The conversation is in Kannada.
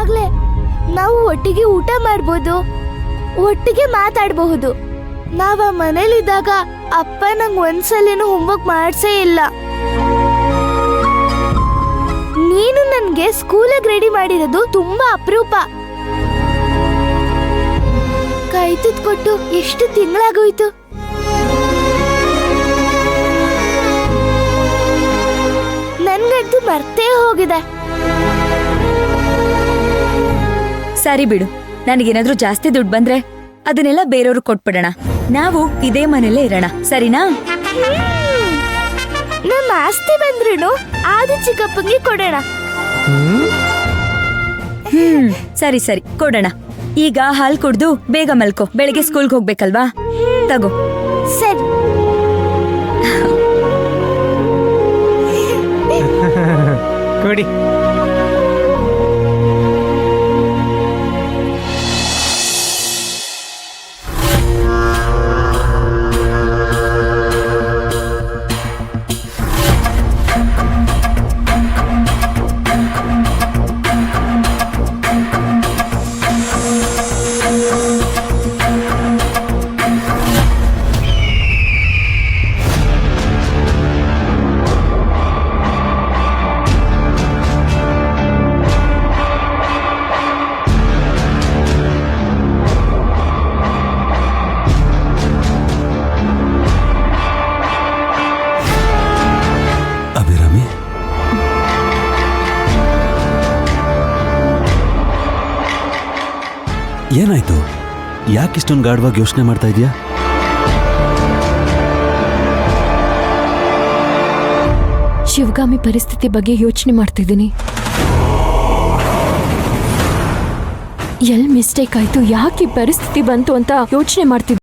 ಆವಾಗ್ಲೇ ನಾವು ಒಟ್ಟಿಗೆ ಊಟ ಮಾಡ್ಬೋದು, ಒಟ್ಟಿಗೆ ಮಾತಾಡಬಹುದು. ನಾವ್ ಆ ಮನೇಲಿದ್ದಾಗ ಅಪ್ಪ ನಂಗೆ ಒಂದ್ಸಲಿನೂ ಹೋಮ್ವರ್ಕ್ ಮಾಡ್ಸೇ ಇಲ್ಲ. ನೀನು ನನ್ಗೆ ಸ್ಕೂಲಿಗೆ ರೆಡಿ ಮಾಡಿರೋದು ತುಂಬಾ ಅಪರೂಪ. ಕೈ ತುತ್ತು ಕೊಟ್ಟು ಎಷ್ಟು ತಿಂಗಳಾಗೋಯ್ತು. ನನ್ಗಂತೂ ಮರ್ತೇ ಹೋಗಿದೆ. ಸರಿ ಬಿಡು, ನನಗೇನಾದ್ರೂ ಜಾಸ್ತಿ ದುಡ್ಡು ಬಂದ್ರೆ ಅದನ್ನೆಲ್ಲ ಬೇರೆಯವ್ರು ಕೊಟ್ಬಿಡೋಣ. ನಾವು ಇದೇ ಮನೇಲೇ ಇರೋಣ, ಸರಿನಾ? ನಮ್ಮ ಆಸ್ತಿ ಬಂದ್ರೂ ಆದಿ ಚಿಕ್ಕಪ್ಪಂಗೆ ಕೊಡೋಣ. ಸರಿ ಸರಿ ಕೊಡೋಣ. ಈಗ ಹಾಲ್ ಕುಡ್ದು ಬೇಗ ಮಲ್ಕೋ, ಬೆಳಿಗ್ಗೆ ಸ್ಕೂಲ್ಗೆ ಹೋಗ್ಬೇಕಲ್ವಾ? ತಗೋ. ಸರಿ. ಕೊಡಿ. ಏನಾಯ್ತು? ಯಾಕಿಷ್ಟೊಂದು ಗಾಢವಾಗಿ ಯೋಚನೆ ಮಾಡ್ತಾ ಇದೀಯಾ? ಶಿವಗಾಮಿ ಪರಿಸ್ಥಿತಿ ಬಗ್ಗೆ ಯೋಚನೆ ಮಾಡ್ತಿದ್ದೀನಿ. ಎಲ್ ಮಿಸ್ಟೇಕ್ ಆಯ್ತು, ಯಾಕೆ ಪರಿಸ್ಥಿತಿ ಬಂತು ಅಂತ ಯೋಚನೆ ಮಾಡ್ತಿದ್ದೀನಿ.